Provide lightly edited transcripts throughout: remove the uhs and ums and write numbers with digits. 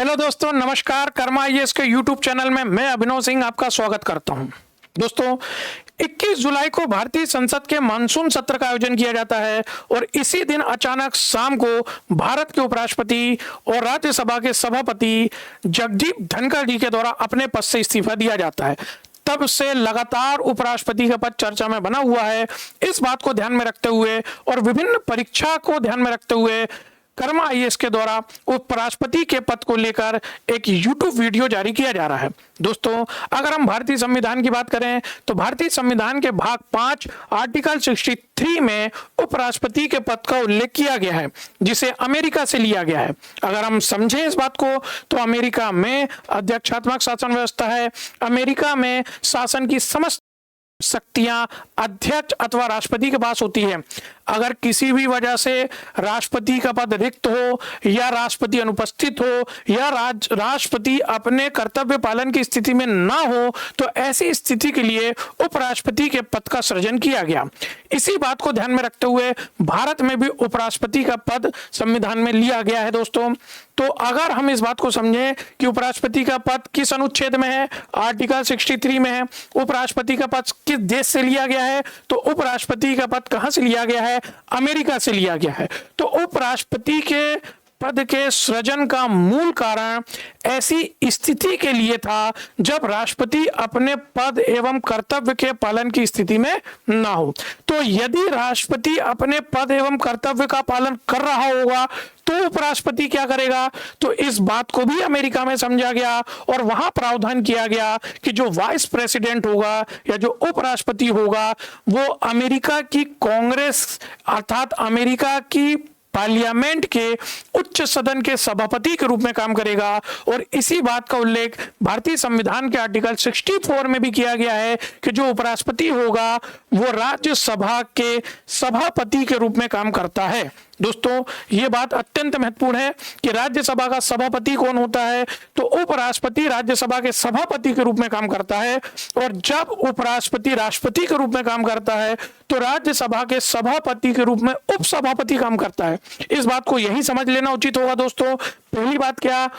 Hello दोस्तों, नमस्कार। Karma IAS के यूट्यूब चैनल में मैं अभिनव सिंह आपका स्वागत करता हूं। दोस्तों, 21 जुलाई को भारतीय संसद के मानसून सत्र का आयोजन किया जाता है और इसी दिन अचानक शाम को भारत के उपराष्ट्रपति और राज्यसभा के सभापति जगदीप धनखड़ जी के द्वारा अपने पद से इस्तीफा दिया जाता है। तब से लगातार उपराष्ट्रपति का पद चर्चा में बना हुआ है। इस बात को ध्यान में रखते हुए और विभिन्न परीक्षा को ध्यान में रखते हुए कर्मा आईएएस के द्वारा उपराष्ट्रपति के पद को लेकर एक यूट्यूब वीडियो जारी किया जा रहा है। दोस्तों, अगर हम भारतीय संविधान की बात करें तो भारतीय संविधान के भाग 5 आर्टिकल 63 में उपराष्ट्रपति के पद का उल्लेख किया गया है, जिसे अमेरिका से लिया गया है। अगर हम समझें इस बात को तो अमेरिका में अध्यक्षात्मक शासन व्यवस्था है। अमेरिका में शासन की समस्त शक्तियां अध्यक्ष अथवा राष्ट्रपति के पास होती है। अगर किसी भी वजह से राष्ट्रपति का पद रिक्त हो या राष्ट्रपति अनुपस्थित हो या राष्ट्रपति अपने कर्तव्य पालन की स्थिति में ना हो तो ऐसी स्थिति के लिए उपराष्ट्रपति के पद का सृजन किया गया। इसी बात को ध्यान में रखते हुए भारत में भी उपराष्ट्रपति का पद संविधान में लिया गया है। दोस्तों, तो अगर हम इस बात को समझें कि उपराष्ट्रपति का पद किस अनुच्छेद में है, आर्टिकल 63 में है। उपराष्ट्रपति का पद किस देश से लिया गया है, तो उपराष्ट्रपति का पद कहां से लिया गया है, अमेरिका से लिया गया है। तो उपराष्ट्रपति के पद के सृजन का मूल कारण ऐसी स्थिति के लिए था जब राष्ट्रपति अपने पद एवं कर्तव्य के पालन की स्थिति में ना हो। तो यदि राष्ट्रपति अपने पद एवं कर्तव्य का पालन कर रहा होगा तो उपराष्ट्रपति क्या करेगा, तो इस बात को भी अमेरिका में समझा गया और वहां प्रावधान किया गया कि जो वाइस प्रेसिडेंट होगा या जो उपराष्ट्रपति होगा वो अमेरिका की कांग्रेस अर्थात अमेरिका की पार्लियामेंट के उच्च सदन के सभापति के रूप में काम करेगा। और इसी बात का उल्लेख भारतीय संविधान के आर्टिकल 64 में भी किया गया है कि जो उपराष्ट्रपति होगा वो राज्यसभा के सभापति के रूप में काम करता है। दोस्तों, ये बात अत्यंत महत्वपूर्ण है कि राज्यसभा का सभापति कौन होता है, तो उपराष्ट्रपति राज्यसभा के सभापति के रूप में काम करता है। और जब उपराष्ट्रपति राष्ट्रपति के रूप में काम करता है तो राज्यसभा के सभापति के रूप में उपसभापति काम करता है। इस बात को यही समझ लेना उचित होगा। दोस्तों, पहली बात क्या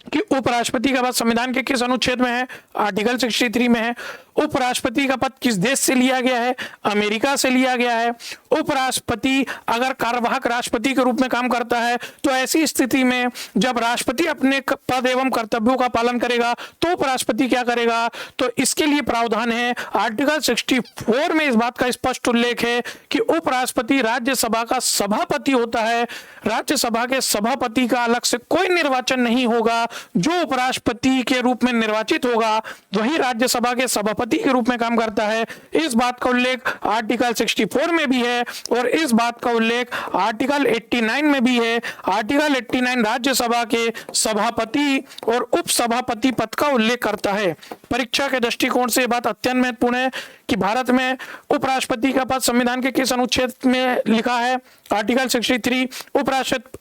कि उपराष्ट्रपति का पद संविधान के किस अनुच्छेद में है, आर्टिकल 63 में है। उपराष्ट्रपति का पद किस देश से लिया गया है, अमेरिका से लिया गया है। उपराष्ट्रपति अगर कार्यवाहक राष्ट्रपति के रूप में काम करता है तो ऐसी स्थिति में जब राष्ट्रपति अपने पद एवं कर्तव्यों का पालन करेगा तो उपराष्ट्रपति क्या करेगा, तो इसके लिए प्रावधान है आर्टिकल 64 में। इस बात का स्पष्ट उल्लेख है कि उपराष्ट्रपति राज्यसभा का सभापति होता है। राज्यसभा के सभापति का अलग से कोई निर्वाचन नहीं होगा। जो उपराष्ट्रपति के रूप में निर्वाचित होगा वही राज्यसभा के सभापति के रूप में काम करता है। इस बात का उल्लेख आर्टिकल 64 में भी है और इस बात का उल्लेख आर्टिकल 89 में भी है। आर्टिकल 89 राज्यसभा के सभापति और उपसभापति पद का उल्लेख करता है। परीक्षा के दृष्टिकोण से यह बात अत्यंत महत्वपूर्ण है कि भारत में उपराष्ट्रपति का पद संविधान के किस अनुच्छेद में लिखा है, आर्टिकल 63।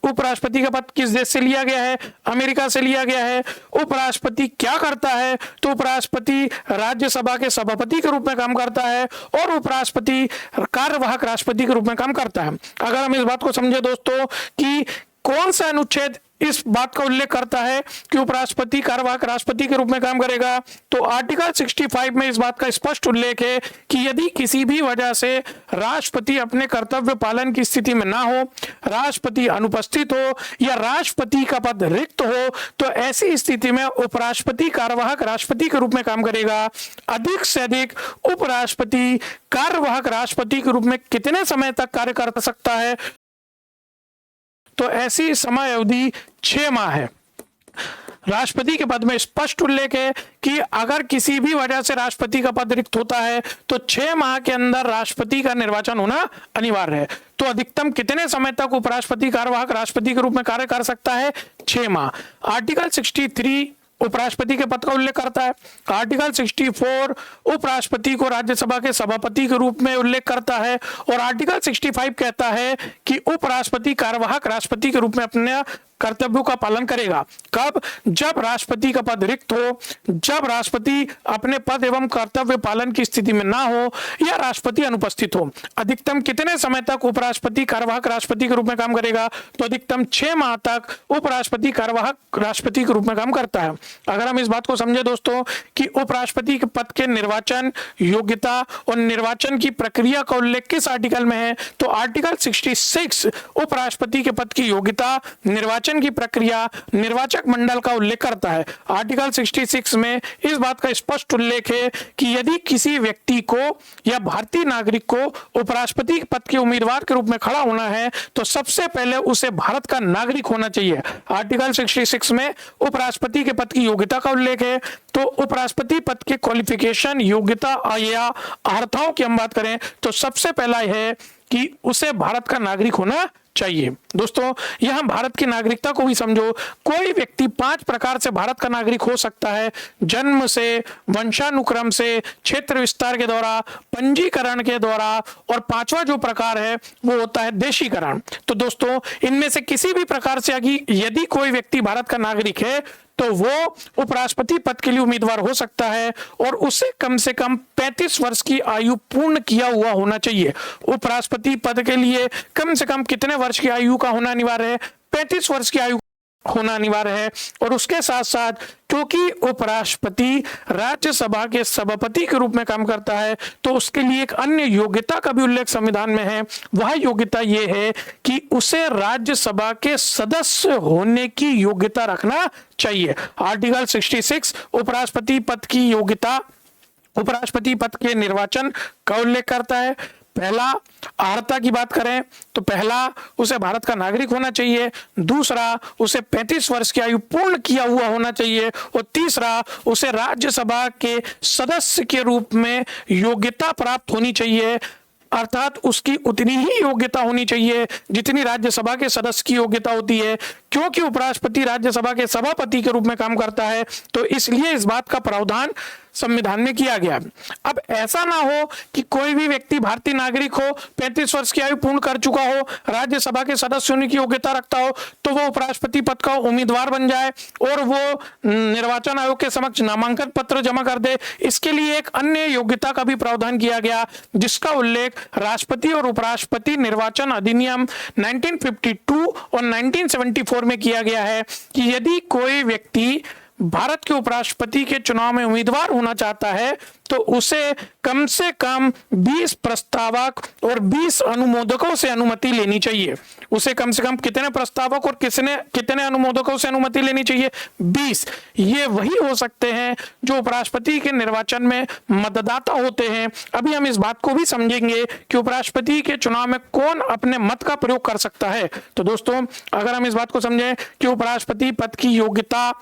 उपराष्ट्रपति का पद किस देश से लिया गया है, अमेरिका से लिया गया है। उपराष्ट्रपति क्या करता है, तो उपराष्ट्रपति राज्यसभा के सभापति के रूप में काम करता है और उपराष्ट्रपति कार्यवाहक राष्ट्रपति के रूप में काम करता है। अगर हम इस बात को समझे दोस्तों कि कौन सा अनुच्छेद इस बात का उल्लेख करता है कि उपराष्ट्रपति कार्यवाहक राष्ट्रपति के रूप में काम करेगा, तो आर्टिकल 65 में इस बात का स्पष्ट उल्लेख है कि यदि किसी भी वजह से राष्ट्रपति अपने कर्तव्य पालन की स्थिति में ना हो, राष्ट्रपति अनुपस्थित हो या राष्ट्रपति का पद रिक्त हो तो ऐसी स्थिति में उपराष्ट्रपति कार्यवाहक राष्ट्रपति के रूप में काम करेगा। अधिक से अधिक उपराष्ट्रपति कार्यवाहक राष्ट्रपति के रूप में कितने समय तक कार्य कर सकता है, तो ऐसी समय अवधि 6 माह है। राष्ट्रपति के पद में स्पष्ट उल्लेख है कि अगर किसी भी वजह से राष्ट्रपति का पद रिक्त होता है तो 6 माह के अंदर राष्ट्रपति का निर्वाचन होना अनिवार्य है। तो अधिकतम कितने समय तक उपराष्ट्रपति कार्यवाहक राष्ट्रपति के रूप में कार्य कर सकता है, 6 माह। आर्टिकल 63 उपराष्ट्रपति के पद का उल्लेख करता है। आर्टिकल 64 उपराष्ट्रपति को राज्यसभा के सभापति के रूप में उल्लेख करता है और आर्टिकल 65 कहता है कि उपराष्ट्रपति कार्यवाहक राष्ट्रपति के रूप में अपना कर्तव्यों का पालन करेगा। कब? जब राष्ट्रपति का पद रिक्त हो, जब राष्ट्रपति अपने पद एवं कर्तव्य पालन की स्थिति में ना हो या राष्ट्रपति अनुपस्थित हो। अधिकतम कितने समय तक उपराष्ट्रपति कार्यवाहक राष्ट्रपति के रूप में काम करेगा? तो अधिकतम 6 माह तक उपराष्ट्रपति कार्यवाहक राष्ट्रपति के रूप में काम करता है। अगर हम इस बात को समझे दोस्तों कि उपराष्ट्रपति के पद के निर्वाचन, योग्यता और निर्वाचन की प्रक्रिया का उल्लेख किस आर्टिकल में है, तो आर्टिकल 66 उपराष्ट्रपति के पद की योग्यता, निर्वाचन की प्रक्रिया, निर्वाचक मंडल का उल्लेख करता है। आर्टिकल 66 में इस बात का स्पष्ट उल्लेख है कि यदि किसी व्यक्ति को या भारतीय नागरिक को उपराष्ट्रपति पद के उम्मीदवार के रूप में खड़ा होना है तो सबसे पहले उसे भारत का नागरिक होना चाहिए। आर्टिकल 66 में उपराष्ट्रपति के पद की योग्यता का उल्लेख है। तो उपराष्ट्रपति पद के क्वालिफिकेशन, योग्यता या अर्हताओं की हम बात करें तो सबसे पहला है कि उसे भारत का नागरिक होना चाहिए। दोस्तों यहां भारत की नागरिकता को भी समझो। कोई व्यक्ति 5 प्रकार से भारत का नागरिक हो सकता है: जन्म से, वंशानुक्रम से, क्षेत्र विस्तार के द्वारा, पंजीकरण के द्वारा, और 5वां जो प्रकार है वो होता है देशीकरण। तो दोस्तों इनमें से किसी भी प्रकार से यदि कोई व्यक्ति भारत का नागरिक है तो वो उपराष्ट्रपति पद के लिए उम्मीदवार हो सकता है और उसे कम से कम 35 वर्ष की आयु पूर्ण किया हुआ होना चाहिए। उपराष्ट्रपति पद के लिए कम से कम कितने वर्ष की आयु का होना अनिवार्य है? 35 वर्ष की आयु होना अनिवार्य है। और उसके साथ साथ क्योंकि उपराष्ट्रपति राज्यसभा के सभापति के रूप में काम करता है तो उसके लिए एक अन्य योग्यता का भी उल्लेख संविधान में है। वह योग्यता यह है कि उसे राज्यसभा के सदस्य होने की योग्यता रखना चाहिए। आर्टिकल 66 उपराष्ट्रपति पद की योग्यता, उपराष्ट्रपति पद के निर्वाचन का उल्लेख करता है। पहला, अर्हता की बात करें तो पहला, उसे भारत का नागरिक होना चाहिए। दूसरा, उसे 35 वर्ष की आयु पूर्ण किया हुआ होना चाहिए। और तीसरा, उसे राज्यसभा के सदस्य के रूप में योग्यता प्राप्त होनी चाहिए, अर्थात उसकी उतनी ही योग्यता होनी चाहिए जितनी राज्यसभा के सदस्य की योग्यता होती है। क्योंकि उपराष्ट्रपति राज्यसभा के सभापति के रूप में काम करता है तो इसलिए इस बात का प्रावधान संविधान में किया गया। अब ऐसा ना हो कि कोई भी व्यक्ति भारतीय नागरिक हो, 35 वर्ष की आयु पूर्ण कर चुका हो, राज्यसभा के सदस्य होने की योग्यता रखता हो तो वो उपराष्ट्रपति पद का उम्मीदवार बन जाए और वो निर्वाचन आयोग के समक्ष नामांकन पत्र जमा कर दे। इसके लिए एक अन्य योग्यता का भी प्रावधान किया गया जिसका उल्लेख राष्ट्रपति और उपराष्ट्रपति निर्वाचन अधिनियम 1952 और 1974 में किया गया है कि यदि कोई व्यक्ति भारत के उपराष्ट्रपति के चुनाव में उम्मीदवार होना चाहता है तो उसे कम से कम 20 प्रस्तावक और 20 अनुमोदकों से अनुमति लेनी चाहिए। उसे कम से कम कितने प्रस्तावक और कितने अनुमोदकों से अनुमति लेनी चाहिए? 20। ये वही हो सकते हैं जो उपराष्ट्रपति के निर्वाचन में मतदाता होते हैं। अभी हम इस बात को भी समझेंगे कि उपराष्ट्रपति के चुनाव में कौन अपने मत का प्रयोग कर सकता है। तो दोस्तों अगर हम इस बात को समझें कि उपराष्ट्रपति पद की योग्यता,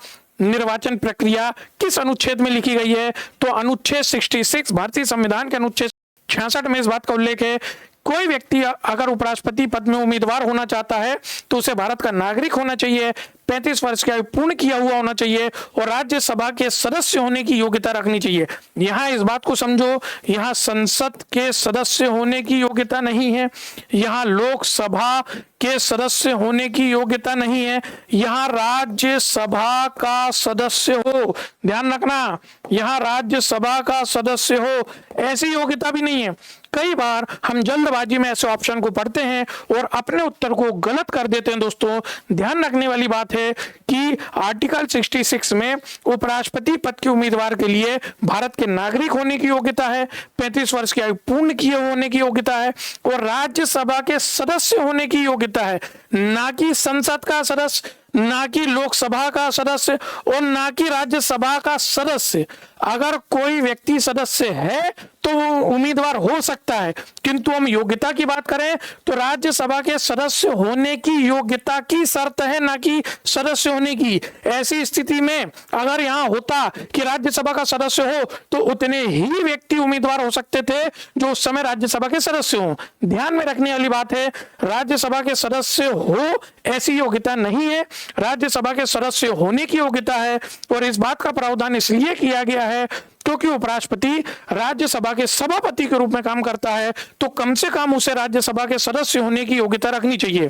निर्वाचन प्रक्रिया किस अनुच्छेद में लिखी गई है तो अनुच्छेद 66 भारतीय संविधान के अनुच्छेद 66 में इस बात का उल्लेख है कोई व्यक्ति अगर उपराष्ट्रपति पद में उम्मीदवार होना चाहता है तो उसे भारत का नागरिक होना चाहिए, 35 वर्ष की आयु पूर्ण किया हुआ होना चाहिए और राज्यसभा के सदस्य होने की योग्यता रखनी चाहिए। यहाँ इस बात को समझो, यहाँ संसद के सदस्य होने की योग्यता नहीं है, यहाँ लोकसभा के सदस्य होने की योग्यता नहीं है, यहाँ राज्यसभा का सदस्य हो, ध्यान रखना, यहाँ राज्यसभा का सदस्य हो ऐसी योग्यता भी नहीं है। कई बार हम जल्दबाजी में ऐसे ऑप्शन को पढ़ते हैं और अपने उत्तर को गलत कर देते हैं। दोस्तों ध्यान रखने वाली बात है कि आर्टिकल 66 में उपराष्ट्रपति पद के उम्मीदवार के लिए भारत के नागरिक होने की योग्यता है, 35 वर्ष की आयु पूर्ण किए होने की योग्यता है और राज्यसभा के सदस्य होने की योग्यता है, ना कि संसद का सदस्य, ना कि लोकसभा का सदस्य और ना कि राज्यसभा का सदस्य। अगर कोई व्यक्ति सदस्य है तो वो उम्मीदवार हो सकता है, किंतु हम योग्यता की बात करें तो राज्यसभा के सदस्य होने की योग्यता की शर्त है, ना कि सदस्य होने की। ऐसी स्थिति में अगर यहाँ होता कि राज्यसभा का सदस्य हो तो उतने ही व्यक्ति उम्मीदवार हो सकते थे जो उस समय राज्यसभा के सदस्य हो। ध्यान में रखने वाली बात है, राज्यसभा के सदस्य हो ऐसी योग्यता नहीं है, राज्यसभा के सदस्य होने की योग्यता है। और इस बात का प्रावधान इसलिए किया गया है क्योंकि उपराष्ट्रपति राज्यसभा के सभापति के रूप में काम करता है तो कम से कम उसे राज्यसभा के सदस्य होने की योग्यता रखनी चाहिए।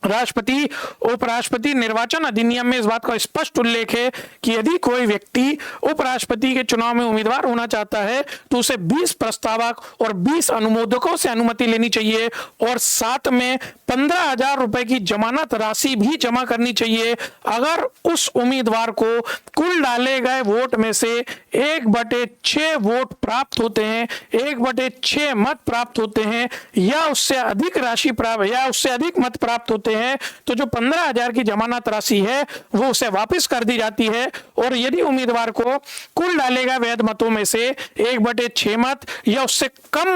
राष्ट्रपति उपराष्ट्रपति निर्वाचन अधिनियम में इस बात का स्पष्ट उल्लेख है कि यदि कोई व्यक्ति उपराष्ट्रपति के चुनाव में उम्मीदवार होना चाहता है तो उसे 20 प्रस्तावक और 20 अनुमोदकों से अनुमति लेनी चाहिए और साथ में 15,000 रुपए की जमानत राशि भी जमा करनी चाहिए। अगर उस उम्मीदवार को कुल डाले गए वोट में से 1/6 वोट प्राप्त होते हैं, 1/6 मत प्राप्त होते हैं या उससे अधिक राशि प्राप्त या उससे अधिक मत प्राप्त होते हैं तो जो 15,000 की जमानत राशि है वो उसे वापस कर दी जाती है। और यदि उम्मीदवार को कुल डाले गए वैध मतों में से 1/6 मत या उससे कम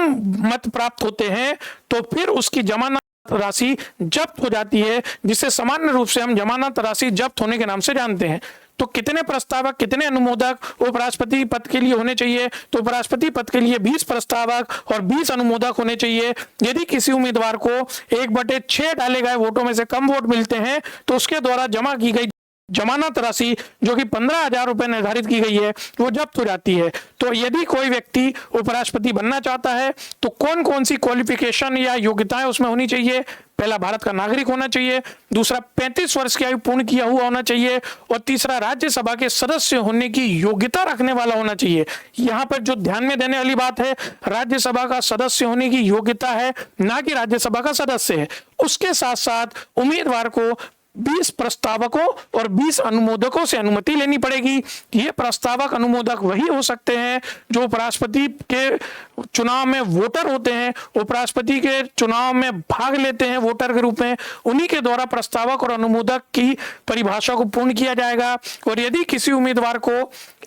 मत प्राप्त होते हैं तो फिर उसकी जमानत राशि जब्त हो जाती है, जिसे सामान्य रूप से हम जमानत राशि जब्त होने के नाम से जानते हैं। तो कितने प्रस्तावक कितने अनुमोदक उपराष्ट्रपति पद के लिए होने चाहिए? तो उपराष्ट्रपति पद के लिए 20 प्रस्तावक और 20 अनुमोदक होने चाहिए। यदि किसी उम्मीदवार को 1/6 डाले गए वोटों में से कम वोट मिलते हैं तो उसके द्वारा जमा की गई जमानत राशि जो कि 15,000 रुपए निर्धारित की गई है वो जब्त हो जाती है। तो यदि कोई व्यक्ति उपराष्ट्रपति बनना चाहता है तो कौन कौन सी क्वालिफिकेशन या योग्यताएं उसमें होनी चाहिए? पहला, भारत का नागरिक होना चाहिए। दूसरा, 35 वर्ष की आयु पूर्ण किया हुआ होना चाहिए। और तीसरा, राज्यसभा के सदस्य होने की योग्यता रखने वाला होना चाहिए। यहाँ पर जो ध्यान में देने वाली बात है, राज्यसभा का सदस्य होने की योग्यता है, ना कि राज्यसभा का सदस्य है। उसके साथ साथ उम्मीदवार को 20 प्रस्तावकों और 20 अनुमोदकों से अनुमति लेनी पड़ेगी। ये प्रस्तावक अनुमोदक वही हो सकते हैं जो उपराष्ट्रपति के चुनाव में वोटर होते हैं, उपराष्ट्रपति के चुनाव में भाग लेते हैं वोटर के रूप में। उन्हीं के द्वारा प्रस्तावक और अनुमोदक की परिभाषा को पूर्ण किया जाएगा। और यदि किसी उम्मीदवार को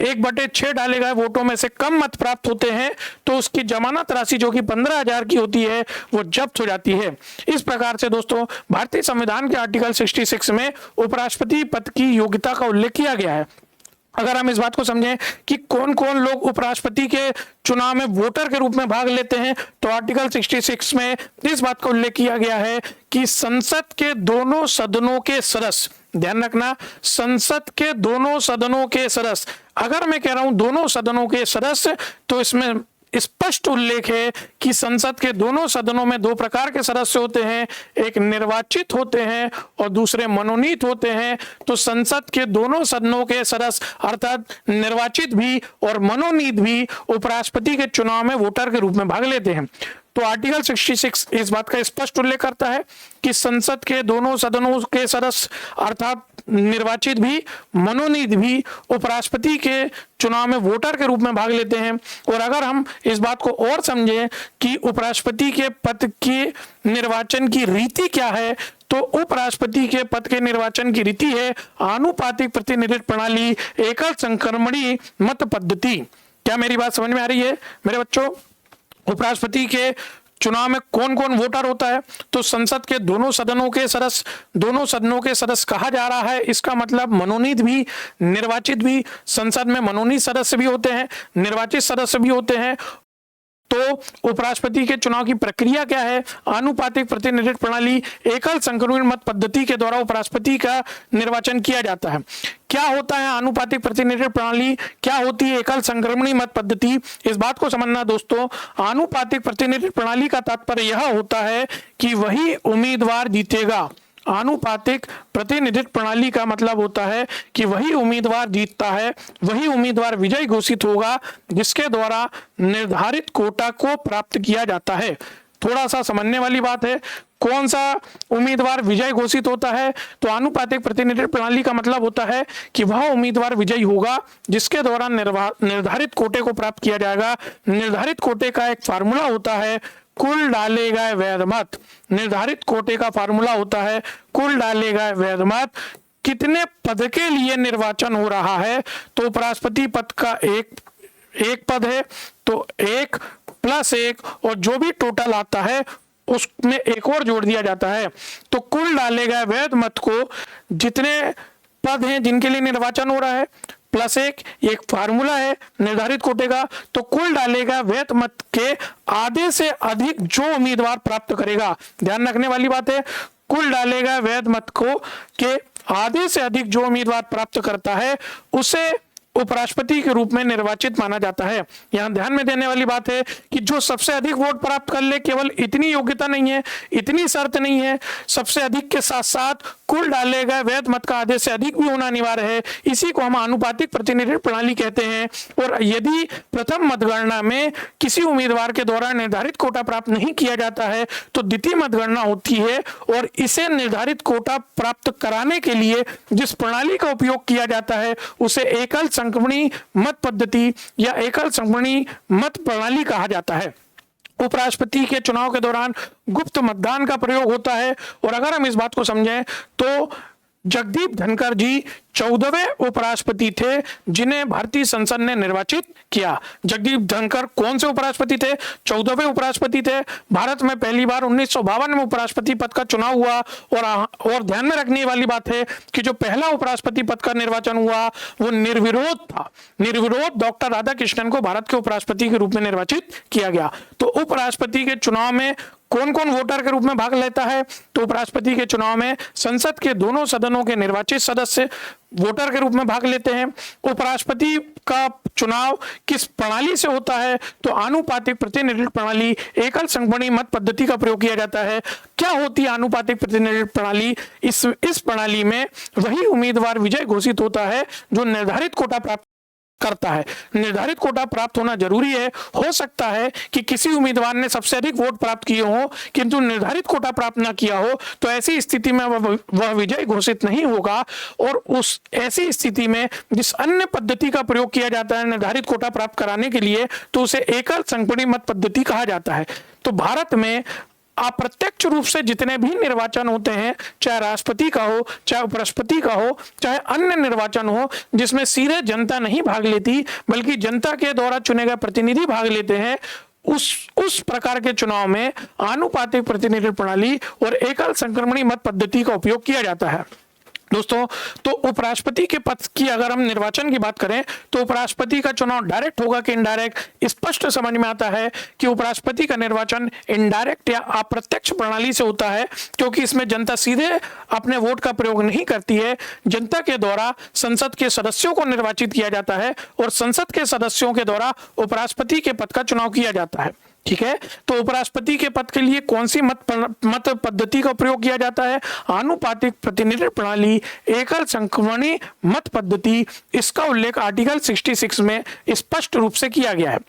1/6 डाले गए वोटों में से कम मत प्राप्त होते हैं तो उसकी जमानत राशि जो कि 15,000 की होती है वो जब्त हो जाती है। इस प्रकार से दोस्तों भारतीय संविधान के आर्टिकल 66 में उपराष्ट्रपति पद की योग्यता का उल्लेख किया गया है। अगर हम इस बात को समझें कि कौन कौन लोग उपराष्ट्रपति के चुनाव में वोटर के रूप में भाग लेते हैं तो आर्टिकल 66 में इस बात का उल्लेख किया गया है कि संसद के दोनों सदनों के सदस्य, ध्यान रखना, संसद के दोनों सदनों के सदस्य, अगर मैं कह रहा हूं दोनों सदनों के सदस्य तो इसमें स्पष्ट उल्लेख है कि संसद के दोनों सदनों में 2 प्रकार के सदस्य होते हैं, एक निर्वाचित होते हैं और दूसरे मनोनीत होते हैं। तो संसद के दोनों सदनों के सदस्य अर्थात निर्वाचित भी और मनोनीत भी उपराष्ट्रपति के चुनाव में वोटर के रूप में भाग लेते हैं। तो आर्टिकल 66 इस बात का स्पष्ट उल्लेख करता है कि संसद के दोनों सदनों के सदस्य अर्थात निर्वाचित भी मनोनीत भी उपराष्ट्रपति के चुनाव में वोटर के रूप में भाग लेते हैं। और अगर हम इस बात को और समझें कि उपराष्ट्रपति के पद के निर्वाचन की रीति क्या है तो उपराष्ट्रपति के पद के निर्वाचन की रीति है आनुपातिक प्रतिनिधित्व प्रणाली, एकल संक्रमणी मत पद्धति। क्या मेरी बात समझ में आ रही है मेरे बच्चों? उपराष्ट्रपति के चुनाव में कौन कौन वोटर होता है तो संसद के दोनों सदनों के सदस्य, दोनों सदनों के सदस्य कहा जा रहा है, इसका मतलब मनोनीत भी निर्वाचित भी। संसद में मनोनीत सदस्य भी होते हैं, निर्वाचित सदस्य भी होते हैं। तो उपराष्ट्रपति के चुनाव की प्रक्रिया क्या है? आनुपातिक प्रतिनिधित्व प्रणाली, एकल संक्रमण मत पद्धति के द्वारा उपराष्ट्रपति का निर्वाचन किया जाता है। क्या होता है आनुपातिक प्रतिनिधित्व प्रणाली, क्या होती है एकल संक्रमणी मत पद्धति? इस बात को समझना दोस्तों, आनुपातिक प्रतिनिधित्व प्रणाली का तात्पर्य यह होता है कि वही उम्मीदवार जीतेगा। आनुपातिक प्रतिनिधित्व प्रणाली का मतलब होता है कि वही उम्मीदवार जीतता है, वही उम्मीदवार विजयी घोषित होगा जिसके द्वारा निर्धारित कोटा को प्राप्त किया जाता है। थोड़ा सा समझने वाली बात है, कौन सा उम्मीदवार विजय घोषित होता है तो आनुपातिक प्रतिनिधित्व प्रणाली का मतलब होता है कि वह उम्मीदवार विजयी होगा जिसके द्वारा निर्धारित कोटे को प्राप्त किया जाएगा। निर्धारित कोटे का एक फार्मूला होता है कुल डाले गए वैध मत। निर्धारित कोटे का फार्मूला होता है कुल डाले गए वैध मत। कितने पद के लिए निर्वाचन हो रहा है तो उपराष्ट्रपति पद का एक पद है तो 1 + 1 और जो भी टोटल आता है उसमें एक और जोड़ दिया जाता है। तो कुल डाले गए वैध मत को जितने पद हैं जिनके लिए निर्वाचन हो रहा है +1, एक फार्मूला है निर्धारित कोटे का, तो कुल डालेगा वैध मत के आधे से अधिक जो उम्मीदवार प्राप्त करेगा। ध्यान रखने वाली बात है, कुल डालेगा वैध मत को के आधे से अधिक जो उम्मीदवार प्राप्त करता है उसे उपराष्ट्रपति के रूप में निर्वाचित माना जाता है। यहां ध्यान में देने वाली बात है कि जो सबसे अधिक वोट प्राप्त कर ले, केवल इतनी योग्यता नहीं है, इतनी शर्त नहीं है, सबसे अधिक के साथ साथ कुल डाले गए वैध मत का आधे से अधिक भी होना अनिवार्य है। इसी को हम आनुपातिक प्रतिनिधित्व प्रणाली कहते हैं। और यदि प्रथम मतगणना में किसी उम्मीदवार के द्वारा निर्धारित कोटा प्राप्त नहीं किया जाता है तो द्वितीय मतगणना होती है, और इसे निर्धारित कोटा प्राप्त कराने के लिए जिस प्रणाली का उपयोग किया जाता है उसे एकल संक्रमणी मत पद्धति या एकल संक्रमणी मत प्रणाली कहा जाता है। उपराष्ट्रपति के चुनाव के दौरान गुप्त मतदान का प्रयोग होता है। और अगर हम इस बात को समझें तो जगदीप धनखड़ जी 14वें उपराष्ट्रपति थे जिन्हें भारतीय संसद ने निर्वाचित किया। जगदीप धनखड़ कौन से उपराष्ट्रपति थे? 14वें उपराष्ट्रपति थे। भारत में पहली बार 1952 में उपराष्ट्रपति पद का चुनाव हुआ। और ध्यान में रखने वाली बात है कि जो पहला उपराष्ट्रपति पद का निर्वाचन हुआ वो निर्विरोध था। निर्विरोध डॉक्टर राधाकृष्णन को भारत के उपराष्ट्रपति के रूप में निर्वाचित किया गया। तो उपराष्ट्रपति के चुनाव में कौन कौन वोटर के रूप में भाग लेता है? तो उपराष्ट्रपति के चुनाव में संसद के दोनों सदनों के निर्वाचित सदस्य वोटर के रूप में भाग लेते हैं। उपराष्ट्रपति का चुनाव किस प्रणाली से होता है? तो आनुपातिक प्रतिनिधित्व प्रणाली, एकल संक्रमणी मत पद्धति का प्रयोग किया जाता है। क्या होती है आनुपातिक प्रतिनिधित्व प्रणाली? इस प्रणाली में वही उम्मीदवार विजय घोषित होता है जो निर्धारित कोटा प्राप्त करता है। निर्धारित कोटा प्राप्त होना जरूरी है। हो सकता है कि किसी उम्मीदवार ने सबसे अधिक वोट प्राप्त किए हो किंतु निर्धारित कोटा प्राप्त ना किया हो, तो ऐसी स्थिति में वह विजय घोषित नहीं होगा। और उस ऐसी स्थिति में जिस अन्य पद्धति का प्रयोग किया जाता है निर्धारित कोटा प्राप्त कराने के लिए, तो उसे एकल संक्रमणी मत पद्धति कहा जाता है। तो भारत में अप्रत्यक्ष रूप से जितने भी निर्वाचन होते हैं, चाहे राष्ट्रपति का हो, चाहे उपराष्ट्रपति का हो, चाहे अन्य निर्वाचन हो जिसमें सीधे जनता नहीं भाग लेती बल्कि जनता के द्वारा चुने गए प्रतिनिधि भाग लेते हैं, उस प्रकार के चुनाव में आनुपातिक प्रतिनिधित्व प्रणाली और एकल संक्रमणी मत पद्धति का उपयोग किया जाता है। दोस्तों, तो उपराष्ट्रपति के पद की अगर हम निर्वाचन की बात करें तो उपराष्ट्रपति का चुनाव डायरेक्ट होगा कि इनडायरेक्ट, स्पष्ट समझ में आता है कि उपराष्ट्रपति का निर्वाचन इनडायरेक्ट या अप्रत्यक्ष प्रणाली से होता है, क्योंकि इसमें जनता सीधे अपने वोट का प्रयोग नहीं करती है। जनता के द्वारा संसद के सदस्यों को निर्वाचित किया जाता है और संसद के सदस्यों के द्वारा उपराष्ट्रपति के पद का चुनाव किया जाता है। ठीक है, तो उपराष्ट्रपति के पद के लिए कौन सी मत पद्धति का प्रयोग किया जाता है? आनुपातिक प्रतिनिधित्व प्रणाली, एकल संक्रमणी मत पद्धति। इसका उल्लेख आर्टिकल 66 में स्पष्ट रूप से किया गया है।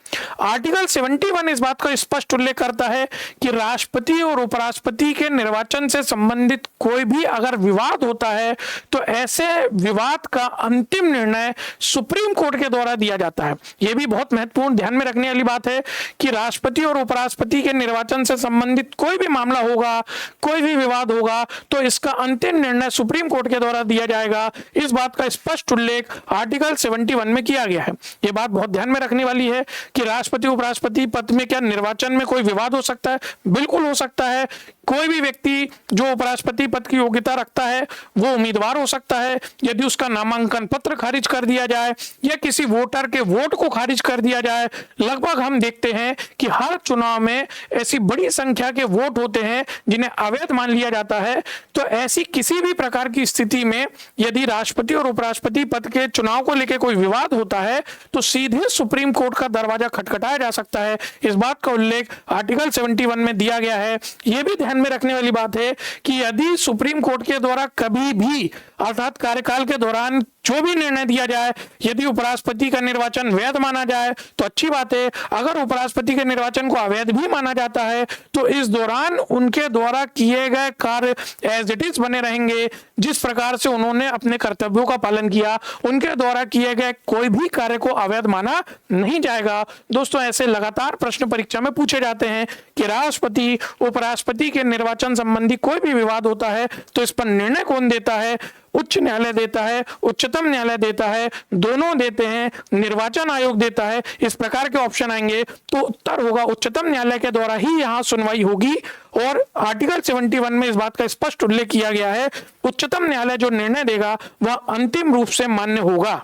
आर्टिकल 71 इस बात का स्पष्ट उल्लेख करता है कि राष्ट्रपति और उपराष्ट्रपति के निर्वाचन से संबंधित कोई भी अगर विवाद होता है तो ऐसे विवाद का अंतिम निर्णय सुप्रीम कोर्ट के द्वारा दिया जाता है। यह भी बहुत महत्वपूर्ण ध्यान में रखने वाली बात है कि राष्ट्रपति और उपराष्ट्रपति के निर्वाचन से संबंधित कोई भी मामला होगा, कोई भी विवाद होगा, तो इसका अंतिम निर्णय सुप्रीम कोर्ट के द्वारा दिया जाएगा। इस बात का स्पष्ट उल्लेख आर्टिकल 71 में किया गया है। यह बात बहुत ध्यान में रखने वाली है कि राष्ट्रपति उपराष्ट्रपति पद में क्या निर्वाचन में कोई विवाद हो सकता है? बिल्कुल हो सकता है। कोई भी व्यक्ति जो उपराष्ट्रपति पद की योग्यता रखता है वो उम्मीदवार हो सकता है। यदि उसका नामांकन पत्र खारिज कर दिया जाए या किसी वोटर के वोट को खारिज कर दिया जाए, लगभग हम देखते हैं कि हर चुनाव में ऐसी बड़ी संख्या के वोट होते हैं जिन्हें अवैध मान लिया जाता है। तो ऐसी किसी भी प्रकार की स्थिति में यदि राष्ट्रपति और उपराष्ट्रपति पद के चुनाव को लेकर कोई विवाद होता है तो सीधे सुप्रीम कोर्ट का दरवाजा खटखटाया जा सकता है। इस बात का उल्लेख आर्टिकल 71 में दिया गया है। यह भी ध्यान में रखने वाली बात है कि यदि सुप्रीम कोर्ट के द्वारा कभी भी अर्थात कार्यकाल के दौरान जो भी निर्णय दिया जाए, यदि उपराष्ट्रपति का निर्वाचन वैध माना जाए तो अच्छी बात है। अगर उपराष्ट्रपति के निर्वाचन को अवैध भी माना जाता है तो इस दौरान उनके द्वारा किए गए कार्य एज इट इज बने रहेंगे। जिस प्रकार से उन्होंने अपने कर्तव्यों का पालन किया, उनके द्वारा किए गए कोई भी कार्य को अवैध माना नहीं जाएगा। दोस्तों, ऐसे लगातार प्रश्न परीक्षा में पूछे जाते हैं कि राष्ट्रपति उपराष्ट्रपति के निर्वाचन संबंधी कोई भी विवाद होता है तो इस पर निर्णय कौन देता है? उच्च न्यायालय देता है, उच्चतम न्यायालय देता है, दोनों देते हैं, निर्वाचन आयोग देता है। इस प्रकार के ऑप्शन आएंगे तो उत्तर होगा उच्चतम न्यायालय के द्वारा ही यहाँ सुनवाई होगी। और आर्टिकल 71 में इस बात का स्पष्ट उल्लेख किया गया है, उच्चतम न्यायालय जो निर्णय देगा वह अंतिम रूप से मान्य होगा।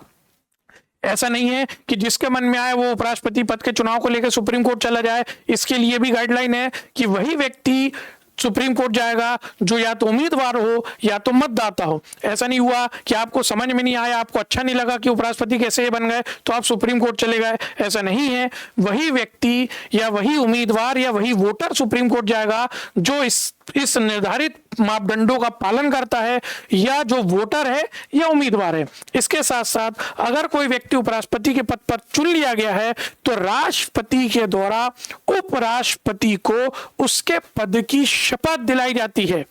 ऐसा नहीं है कि जिसके मन में आए वो उपराष्ट्रपति पद के चुनाव को लेकर सुप्रीम कोर्ट चला जाए। इसके लिए भी गाइडलाइन है कि वही व्यक्ति सुप्रीम कोर्ट जाएगा जो या तो उम्मीदवार हो या तो मतदाता हो। ऐसा नहीं हुआ कि आपको समझ में नहीं आया, आपको अच्छा नहीं लगा कि उपराष्ट्रपति कैसे बन गए तो आप सुप्रीम कोर्ट चले गए, ऐसा नहीं है। वही व्यक्ति या वही उम्मीदवार या वही वोटर सुप्रीम कोर्ट जाएगा जो इस निर्धारित मापदंडों का पालन करता है, या जो वोटर है या उम्मीदवार है। इसके साथ साथ अगर कोई व्यक्ति उपराष्ट्रपति के पद पर चुन लिया गया है तो राष्ट्रपति के द्वारा उपराष्ट्रपति को उसके पद की शपथ दिलाई जाती है।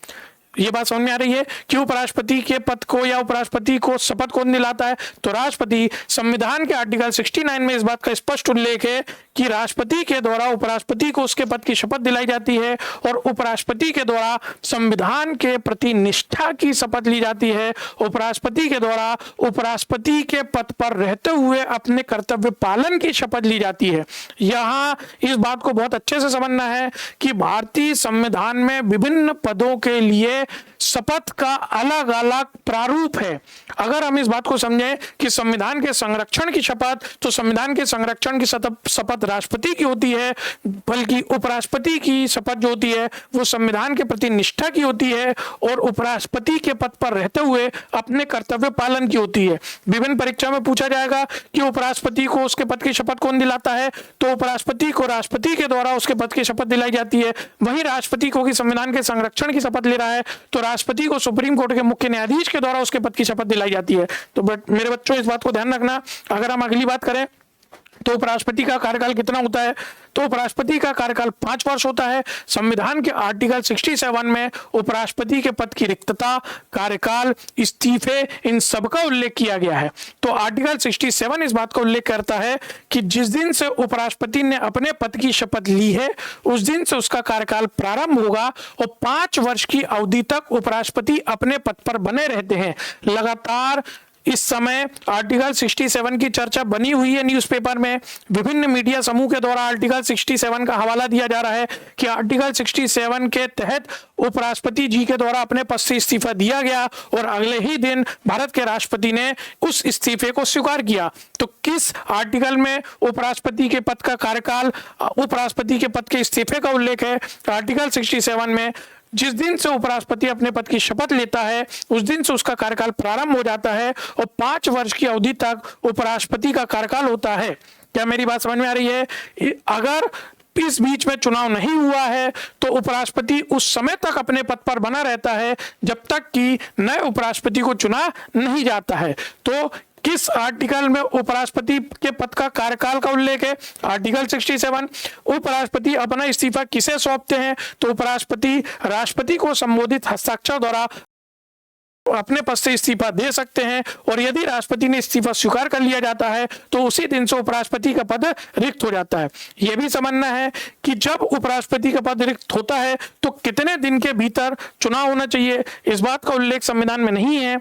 ये बात समझ में आ रही है कि उपराष्ट्रपति के पद को या उपराष्ट्रपति को शपथ कौन दिलाता है? तो राष्ट्रपति। संविधान के आर्टिकल 69 में इस बात का स्पष्ट उल्लेख है कि राष्ट्रपति के द्वारा उपराष्ट्रपति को उसके पद की शपथ दिलाई जाती है और उपराष्ट्रपति के द्वारा संविधान के प्रति निष्ठा की शपथ ली जाती है। उपराष्ट्रपति के द्वारा उपराष्ट्रपति के पद पर रहते हुए अपने कर्तव्य पालन की शपथ ली जाती है। यहाँ इस बात को बहुत अच्छे से समझना है कि भारतीय संविधान में विभिन्न पदों के लिए शपथ का अलग अलग प्रारूप है। अगर हम इस बात को समझें कि संविधान के संरक्षण की शपथ, तो संविधान के संरक्षण की शपथ राष्ट्रपति की होती है, बल्कि उपराष्ट्रपति की शपथ जो होती है वो संविधान के प्रति निष्ठा की होती है और उपराष्ट्रपति के पद पर रहते हुए अपने कर्तव्य पालन की होती है। विभिन्न परीक्षा में पूछा जाएगा कि उपराष्ट्रपति को उसके पद की शपथ कौन दिलाता है, तो उपराष्ट्रपति को राष्ट्रपति के द्वारा उसके पद की शपथ दिलाई जाती है। वहीं राष्ट्रपति को संविधान के संरक्षण की शपथ ले रहा है तो राष्ट्रपति को सुप्रीम कोर्ट के मुख्य न्यायाधीश के द्वारा उसके पद की शपथ दिलाई जाती है। तो मेरे बच्चों इस बात को ध्यान रखना। अगर हम अगली बात करें तो उपराष्ट्रपति का कार्यकाल कितना होता है, तो उपराष्ट्रपति का कार्यकाल 5 वर्ष होता है। संविधान के आर्टिकल 67 में उपराष्ट्रपति के पद की रिक्तता, कार्यकाल, इस्तीफे, इन सब का उल्लेख किया गया है। तो आर्टिकल 67 इस बात का उल्लेख करता है कि जिस दिन से उपराष्ट्रपति ने अपने पद की शपथ ली है उस दिन से उसका कार्यकाल प्रारंभ होगा और 5 वर्ष की अवधि तक उपराष्ट्रपति अपने पद पर बने रहते हैं लगातार। इस समय आर्टिकल 67 की चर्चा बनी हुई है न्यूज़पेपर में, विभिन्न मीडिया समूह के द्वारा आर्टिकल 67 का हवाला दिया जा रहा है कि आर्टिकल 67 के तहत उपराष्ट्रपति जी के द्वारा अपने पद से इस्तीफा दिया गया और अगले ही दिन भारत के राष्ट्रपति ने उस इस्तीफे को स्वीकार किया। तो किस आर्टिकल में उपराष्ट्रपति के पद का कार्यकाल, उपराष्ट्रपति के पद के इस्तीफे का उल्लेख है? आर्टिकल 67 में जिस दिन से उपराष्ट्रपति अपने पद की शपथ लेता है उस दिन से उसका कार्यकाल प्रारंभ हो जाता है और 5 वर्ष की अवधि तक उपराष्ट्रपति का कार्यकाल होता है। क्या मेरी बात समझ में आ रही है? अगर इस बीच में चुनाव नहीं हुआ है तो उपराष्ट्रपति उस समय तक अपने पद पर बना रहता है जब तक कि नए उपराष्ट्रपति को चुना नहीं जाता है। तो किस आर्टिकल में उपराष्ट्रपति के पद का कार्यकाल का उल्लेख है? आर्टिकल 67। उपराष्ट्रपति अपना इस्तीफा किसे सौंपते हैं? तो उपराष्ट्रपति राष्ट्रपति को संबोधित हस्ताक्षर द्वारा अपने पद से इस्तीफा दे सकते हैं और यदि राष्ट्रपति ने इस्तीफा स्वीकार कर लिया जाता है तो उसी दिन से उपराष्ट्रपति का पद रिक्त हो जाता है। यह भी समझना है कि जब उपराष्ट्रपति का पद रिक्त होता है तो कितने दिन के भीतर चुनाव होना चाहिए, इस बात का उल्लेख संविधान में नहीं है।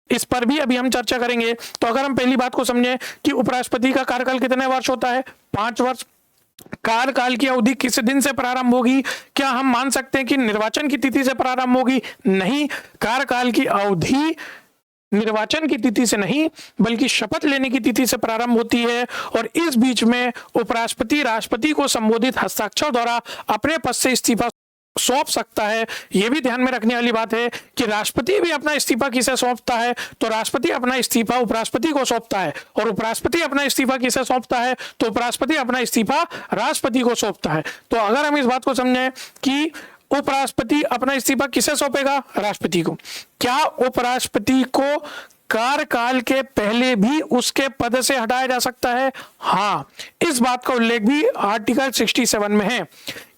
इस पर भी अभी हम चर्चा करेंगे। तो अगर हम पहली बात को समझें कि उपराष्ट्रपति का कार्यकाल कितने वर्ष होता है? 5 वर्ष। कार्यकाल की अवधि किस दिन से प्रारंभ होगी? क्या हम मान सकते हैं कि निर्वाचन की तिथि से प्रारंभ होगी? नहीं, कार्यकाल की अवधि निर्वाचन की तिथि से नहीं बल्कि शपथ लेने की तिथि से प्रारंभ होती है और इस बीच में उपराष्ट्रपति राष्ट्रपति को संबोधित हस्ताक्षर द्वारा अपने पद से इस्तीफा सौंप सकता है। यह भी ध्यान में रखने वाली बात है कि राष्ट्रपति भी अपना इस्तीफा किसे सौंपता है? तो राष्ट्रपति अपना इस्तीफा उपराष्ट्रपति को सौंपता है और उपराष्ट्रपति अपना इस्तीफा किसे सौंपता है? तो उपराष्ट्रपति अपना इस्तीफा राष्ट्रपति को सौंपता है। तो अगर हम इस बात को समझें कि उपराष्ट्रपति अपना इस्तीफा किसे सौंपेगा? राष्ट्रपति को। क्या उपराष्ट्रपति को कार्यकाल के पहले भी उसके पद से हटाया जा सकता है? हाँ, इस बात का उल्लेख भी आर्टिकल 67 में है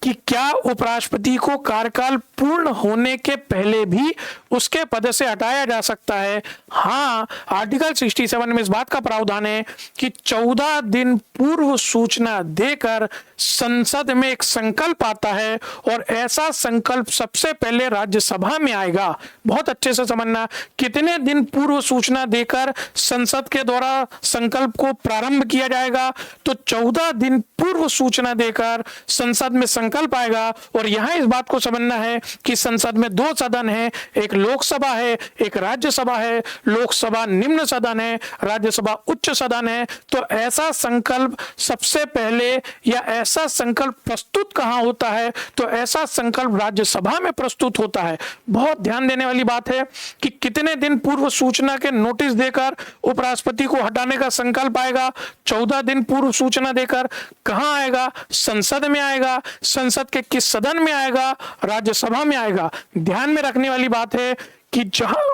कि क्या उपराष्ट्रपति को कार्यकाल पूर्ण होने के पहले भी उसके पद से हटाया जा सकता है? हाँ, आर्टिकल 67 में इस बात का प्रावधान है कि 14 दिन पूर्व सूचना देकर संसद में एक संकल्प आता है और ऐसा संकल्प सबसे पहले राज्यसभा में आएगा। बहुत अच्छे से समझना, कितने दिन पूर्व सूचना देकर संसद के द्वारा संकल्प को प्रारंभ किया जाएगा? तो 14 दिन पूर्व सूचना देकर संसद में संकल्प संकल्प आएगा। और यहाँ इस बात को समझना है कि संसद में दो सदन है, एक लोकसभा है, एक राज्यसभा है। लोकसभा निम्न सदन है, राज्यसभा उच्च सदन है। तो ऐसा संकल्प सबसे पहले या ऐसा संकल्प प्रस्तुत कहां होता है? तो ऐसा संकल्प राज्यसभा में प्रस्तुत होता है। बहुत ध्यान देने वाली बात है कि कितने दिन पूर्व सूचना के नोटिस देकर उपराष्ट्रपति को हटाने का संकल्प आएगा। 14 दिन पूर्व सूचना देकर। कहां आएगा? संसद में आएगा। संसद के किस सदन में आएगा? राज्यसभा में आएगा। ध्यान में रखने वाली बात है कि जहां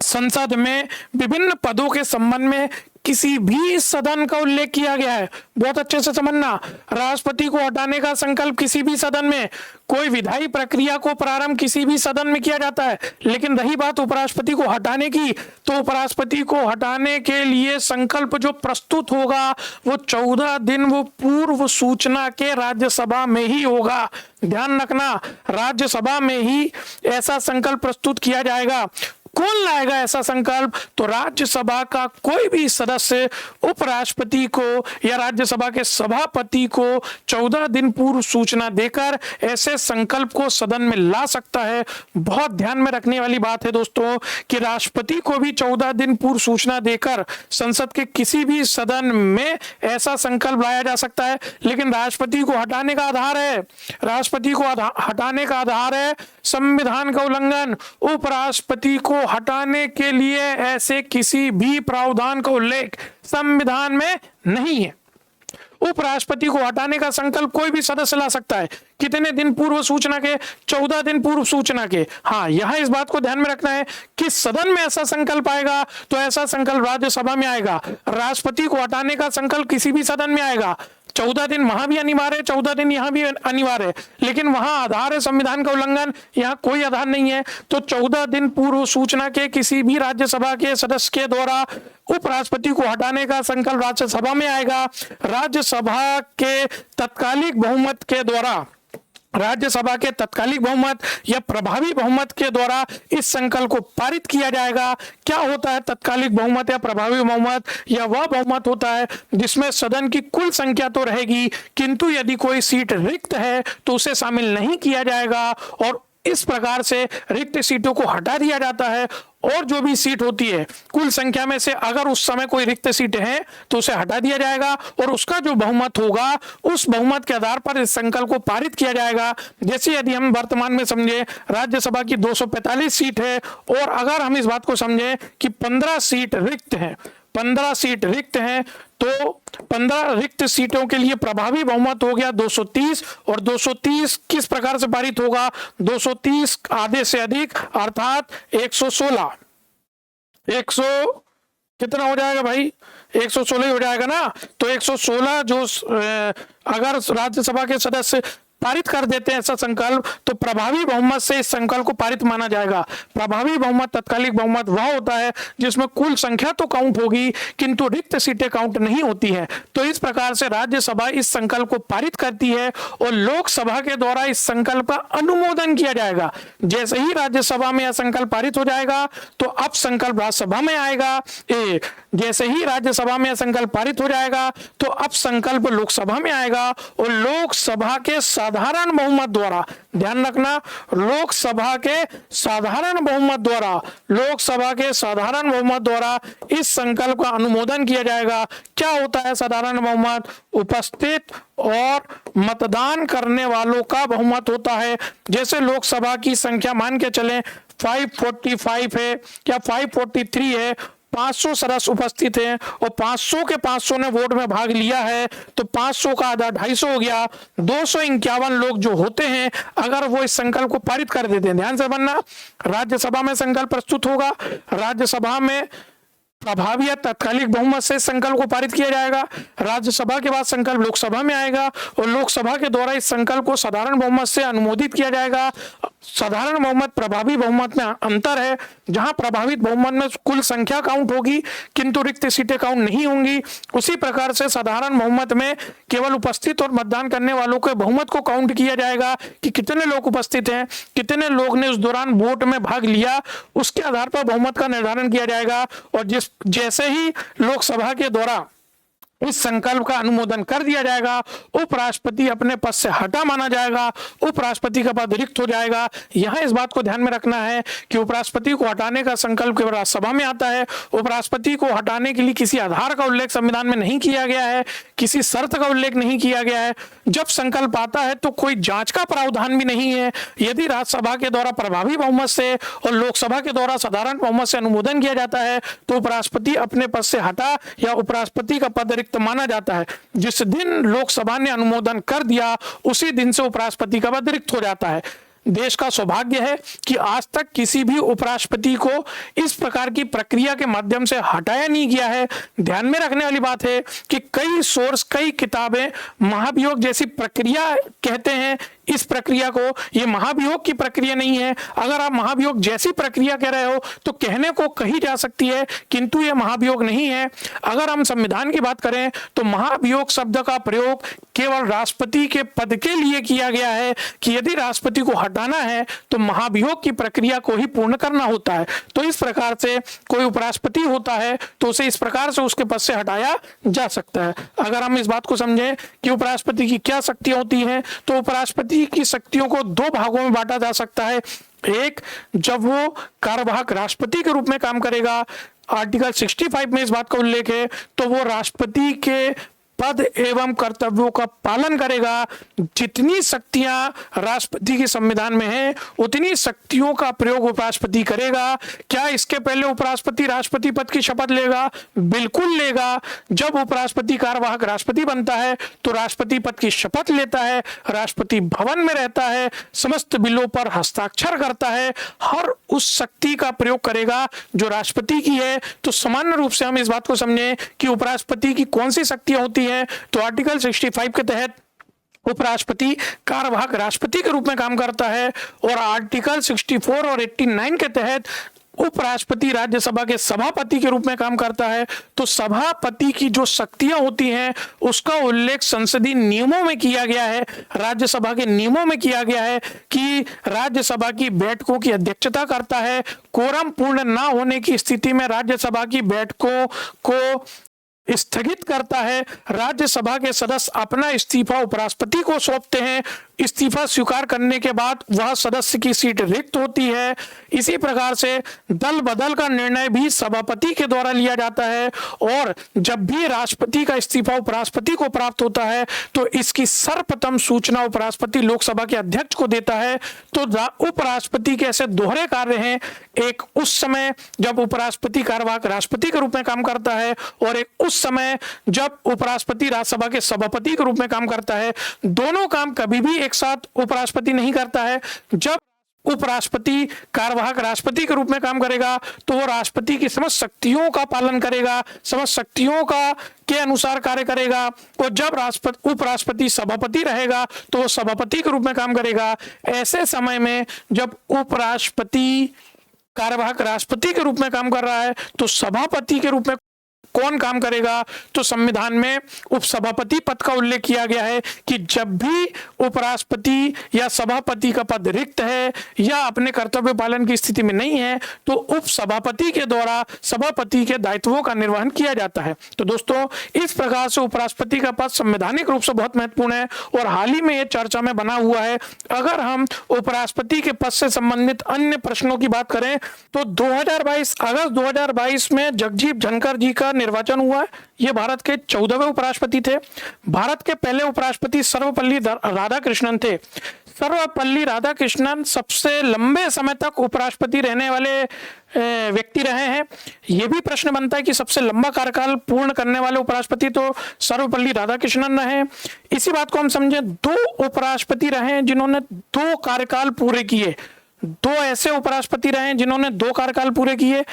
संसद में विभिन्न पदों के संबंध में किसी भी सदन का उल्लेख किया गया है, बहुत अच्छे से समझना, राष्ट्रपति को हटाने का संकल्प किसी भी सदन में, कोई विधायी प्रक्रिया को प्रारंभ किसी भी सदन में किया जाता है। लेकिन रही बात उपराष्ट्रपति को हटाने की, तो उपराष्ट्रपति को हटाने के लिए संकल्प जो प्रस्तुत होगा वो 14 दिन वो पूर्व सूचना के राज्यसभा में ही होगा। ध्यान रखना, राज्यसभा में ही ऐसा संकल्प प्रस्तुत किया जाएगा। कौन लाएगा ऐसा संकल्प? तो राज्यसभा का कोई भी सदस्य उपराष्ट्रपति को या राज्यसभा के सभापति को 14 दिन पूर्व सूचना देकर ऐसे संकल्प को सदन में ला सकता है। बहुत ध्यान में रखने वाली बात है दोस्तों कि राष्ट्रपति को भी 14 दिन पूर्व सूचना देकर संसद के किसी भी सदन में ऐसा संकल्प लाया जा सकता है। लेकिन राष्ट्रपति को हटाने का आधार है, राष्ट्रपति को हटाने का आधार है संविधान का उल्लंघन। उपराष्ट्रपति को हटाने के लिए ऐसे किसी भी प्रावधान का उल्लेख संविधान में नहीं है। उपराष्ट्रपति को हटाने का संकल्प कोई भी सदस्य ला सकता है। कितने दिन पूर्व सूचना के? 14 दिन पूर्व सूचना के। हाँ, यहां इस बात को ध्यान में रखना है कि सदन में ऐसा संकल्प आएगा तो ऐसा संकल्प राज्यसभा में आएगा। राष्ट्रपति को हटाने का संकल्प किसी भी सदन में आएगा। 14 दिन वहां भी अनिवार्य है, 14 दिन यहां भी अनिवार्य है। लेकिन वहां आधार है संविधान का उल्लंघन, यहाँ कोई आधार नहीं है। तो 14 दिन पूर्व सूचना के किसी भी राज्यसभा के सदस्य के द्वारा उपराष्ट्रपति को हटाने का संकल्प राज्यसभा में आएगा। राज्यसभा के तत्कालिक बहुमत के द्वारा, राज्यसभा के तत्कालिक बहुमत या प्रभावी बहुमत के द्वारा इस संकल्प को पारित किया जाएगा। क्या होता है तत्कालिक बहुमत या प्रभावी बहुमत? या वह बहुमत होता है जिसमें सदन की कुल संख्या तो रहेगी, किंतु यदि कोई सीट रिक्त है तो उसे शामिल नहीं किया जाएगा। और इस प्रकार से रिक्त सीटों को हटा दिया जाता है। और जो भी सीट होती है कुल संख्या में से अगर उस समय कोई रिक्त सीट है तो उसे हटा दिया जाएगा और उसका जो बहुमत होगा उस बहुमत के आधार पर इस संकल्प को पारित किया जाएगा। जैसे यदि हम वर्तमान में समझे राज्यसभा की 245 सीट है और अगर हम इस बात को समझे कि 15 सीट रिक्त है, 15 सीट रिक्त हैं, तो 15 रिक्त सीटों के लिए प्रभावी बहुमत हो गया 230। और 230 किस प्रकार से पारित होगा? 230 आधे से अधिक अर्थात 116। 100 कितना हो जाएगा भाई? 116 ही हो जाएगा ना। तो 116 जो अगर राज्यसभा के सदस्य पारित कर देते हैं ऐसा संकल्प तो प्रभावी बहुमत से इस संकल्प को पारित माना जाएगा। प्रभावी बहुमत, तत्कालिक बहुमत वह होता है जिसमें कुल संख्या तो काउंट होगी किंतु रिक्त सीटें काउंट नहीं होती हैं। तो इस प्रकार से राज्यसभा इस संकल्प को पारित करती है और लोकसभा के द्वारा इस संकल्प का अनुमोदन किया जाएगा। जैसे ही राज्यसभा में यह संकल्प पारित हो जाएगा तो अब संकल्प राज्यसभा में आएगा। जैसे ही राज्यसभा में संकल्प पारित हो जाएगा तो अब संकल्प लोकसभा में आएगा और लोकसभा के साधारण बहुमत द्वारा, ध्यान रखना, लोकसभा के साधारण बहुमत द्वारा, लोकसभा के साधारण बहुमत द्वारा इस संकल्प का अनुमोदन किया जाएगा। क्या होता है साधारण बहुमत? उपस्थित और मतदान करने वालों का बहुमत होता है। जैसे लोकसभा की संख्या मान के चलें 545 है या 543 है, 500 सदस्य उपस्थित हैं और 500 के 500 ने वोट में भाग लिया है तो 500 का आधा 250 हो गया। 251 लोग जो होते हैं अगर वो इस संकल्प को पारित कर देते हैं, ध्यान से बनना, राज्यसभा में संकल्प प्रस्तुत होगा, राज्यसभा में प्रभावी या तत्कालिक बहुमत से संकल्प को पारित किया जाएगा। राज्यसभा के बाद संकल्प लोकसभा में आएगा और लोकसभा के द्वारा इस संकल्प को साधारण बहुमत से अनुमोदित किया जाएगा। साधारण बहुमत प्रभावी बहुमत में अंतर है, जहां प्रभावित बहुमत में कुल संख्या काउंट होगी किंतु रिक्त सीटें काउंट नहीं होंगी। उसी प्रकार से साधारण बहुमत में केवल उपस्थित और मतदान करने वालों के बहुमत को काउंट किया जाएगा कि कितने लोग उपस्थित हैं, कितने लोग ने उस दौरान वोट में भाग लिया, उसके आधार पर बहुमत का निर्धारण किया जाएगा। और जैसे ही लोकसभा के द्वारा इस संकल्प का अनुमोदन कर दिया जाएगा, उपराष्ट्रपति अपने पद से हटा माना जाएगा, उपराष्ट्रपति का पद रिक्त हो जाएगा। यहां इस बात को ध्यान में रखना है कि उपराष्ट्रपति को हटाने का संकल्प केवल राज्यसभा में आता है। उपराष्ट्रपति को हटाने के लिए किसी आधार का उल्लेख संविधान में नहीं किया गया है, किसी शर्त का उल्लेख नहीं किया गया है। जब संकल्प आता है तो कोई जांच का प्रावधान भी नहीं है। यदि राज्यसभा के द्वारा प्रभावी बहुमत से और लोकसभा के द्वारा साधारण बहुमत से अनुमोदन किया जाता है तो उपराष्ट्रपति अपने पद से हटा या उपराष्ट्रपति का पद रिक्त माना जाता है। जिस दिन लोकसभा ने अनुमोदन कर दिया उसी दिन से उपराष्ट्रपति का पद रिक्त हो जाता है। देश का सौभाग्य है कि आज तक किसी भी उपराष्ट्रपति को इस प्रकार की प्रक्रिया के माध्यम से हटाया नहीं गया है। ध्यान में रखने वाली बात है कि कई सोर्स, कई किताबें महाभियोग जैसी प्रक्रिया कहते हैं इस प्रक्रिया को। यह महाभियोग की प्रक्रिया नहीं है। अगर आप महाभियोग जैसी प्रक्रिया कह रहे हो तो कहने को कही जा सकती है, किंतु यह महाभियोग नहीं है। अगर हम संविधान की बात करें तो महाभियोग शब्द का प्रयोग केवल राष्ट्रपति के पद के लिए किया गया है कि यदि राष्ट्रपति को हटाना है तो महाभियोग की प्रक्रिया को ही पूर्ण करना होता है। तो इस प्रकार से कोई उपराष्ट्रपति होता है तो उसे इस प्रकार से उसके पद से हटाया जा सकता है। अगर हम इस बात को समझें कि उपराष्ट्रपति की क्या शक्तियां होती हैं तो उपराष्ट्रपति की शक्तियों को दो भागों में बांटा जा सकता है। एक, जब वो कार्यवाहक राष्ट्रपति के रूप में काम करेगा, आर्टिकल 65 में इस बात का उल्लेख है, तो वो राष्ट्रपति के पद एवं कर्तव्यों का पालन करेगा। जितनी शक्तियां राष्ट्रपति के संविधान में है उतनी शक्तियों का प्रयोग उपराष्ट्रपति करेगा। क्या इसके पहले उपराष्ट्रपति राष्ट्रपति पद की शपथ लेगा? बिल्कुल लेगा। जब उपराष्ट्रपति कार्यवाहक राष्ट्रपति बनता है तो राष्ट्रपति पद की शपथ लेता है, राष्ट्रपति भवन में रहता है, समस्त बिलों पर हस्ताक्षर करता है, हर उस शक्ति का प्रयोग करेगा जो राष्ट्रपति की है। तो सामान्य रूप से हम इस बात को समझें कि उपराष्ट्रपति की कौन सी शक्तियां होती है तो आर्टिकल 65 के तहत उपराष्ट्रपति कार्यवाहक राष्ट्रपति के रूप में काम करता है और आर्टिकल 64 और 89 के तहत उपराष्ट्रपति राज्यसभा के सभापति के रूप में काम करता है। तो सभापति की जो शक्तियां होती हैं उसका उल्लेख संसदीय नियमों में किया गया है, राज्यसभा के नियमों में किया गया है कि राज्यसभा की बैठकों की अध्यक्षता करता है। कोरम पूर्ण ना होने की स्थिति में राज्यसभा की बैठकों को स्थगित करता है। राज्यसभा के सदस्य अपना इस्तीफा उपराष्ट्रपति को सौंपते हैं। इस्तीफा स्वीकार करने के बाद वह सदस्य की सीट रिक्त होती है। इसी प्रकार से दल बदल का निर्णय भी सभापति के द्वारा लिया जाता है और जब भी राष्ट्रपति का इस्तीफा उपराष्ट्रपति को प्राप्त होता है तो इसकी सर्वप्रथम सूचना उपराष्ट्रपति लोकसभा के अध्यक्ष को देता है। तो उपराष्ट्रपति के ऐसे दोहरे कार्य हैं, एक उस समय जब उपराष्ट्रपति कार्यवाहक राष्ट्रपति के रूप में काम करता है और एक उस समय जब उपराष्ट्रपति राज्यसभा के सभापति के रूप में काम करता है। दोनों काम कभी भी एक साथ उपराष्ट्रपति नहीं करता है। जब उपराष्ट्रपति कार्यवाहक राष्ट्रपति के रूप में काम करेगा तो वो राष्ट्रपति की समस्त शक्तियों का पालन करेगा, समस्त शक्तियों का के अनुसार कार्य करेगा। और जब उपराष्ट्रपति सभापति रहेगा तो वो सभापति के रूप में काम करेगा। ऐसे समय में जब उपराष्ट्रपति कार्यवाहक राष्ट्रपति के रूप में काम कर रहा है तो सभापति के रूप में कौन काम करेगा? तो संविधान में उपसभापति पद का उल्लेख किया गया है कि जब भी उपराष्ट्रपति या सभापति का पद रिक्त है या अपने कर्तव्य पालन की स्थिति में नहीं है तो उपसभापति के द्वारा सभापति के दायित्वों का निर्वहन किया जाता है। तो दोस्तों, इस प्रकार से उपराष्ट्रपति का पद संवैधानिक रूप से बहुत महत्वपूर्ण है और हाल ही में यह चर्चा में बना हुआ है। अगर हम उपराष्ट्रपति के पद से संबंधित अन्य प्रश्नों की बात करें तो अगस्त 2022 में जगदीप धनखड़ जी का निर्वाचन हुआ। ये भारत के 14वें उपराष्ट्रपति थे। भारत के पहले उपराष्ट्रपति सर्वपल्ली राधाकृष्णन थे। सर्वपल्ली राधाकृष्णन सबसे लंबे समय तक उपराष्ट्रपति रहने वाले व्यक्ति रहे हैं। यह भी प्रश्न बनता है कि सबसे लंबा कार्यकाल पूर्ण करने वाले उपराष्ट्रपति तो सर्वपल्ली राधाकृष्णन रहे। इसी बात को हम समझें, दो उपराष्ट्रपति रहे जिन्होंने 2 कार्यकाल पूरे किए। 2 ऐसे उपराष्ट्रपति रहे जिन्होंने 2 कार्यकाल पूरे किए।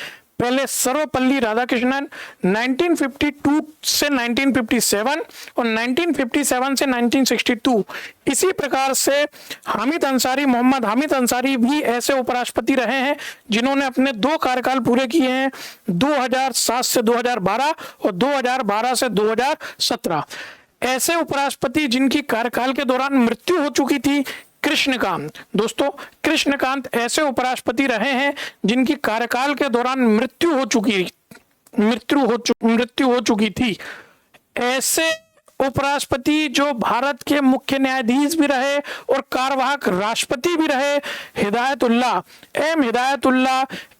पहले सर्वपल्ली राधाकृष्णन 1952 से 1957 और 1957 से 1962। इसी प्रकार से मोहम्मद हामिद अंसारी भी ऐसे उपराष्ट्रपति रहे हैं जिन्होंने अपने 2 कार्यकाल पूरे किए हैं, 2007 से 2012 और 2012 से 2017। ऐसे उपराष्ट्रपति जिनकी कार्यकाल के दौरान मृत्यु हो चुकी थी, कृष्णकांत। दोस्तों, कृष्णकांत ऐसे उपराष्ट्रपति रहे हैं जिनकी कार्यकाल के दौरान मृत्यु हो चुकी थी। ऐसे उपराष्ट्रपति जो भारत के मुख्य न्यायाधीश भी रहे और कार्यवाहक राष्ट्रपति भी रहे, हिदायतुल्लाह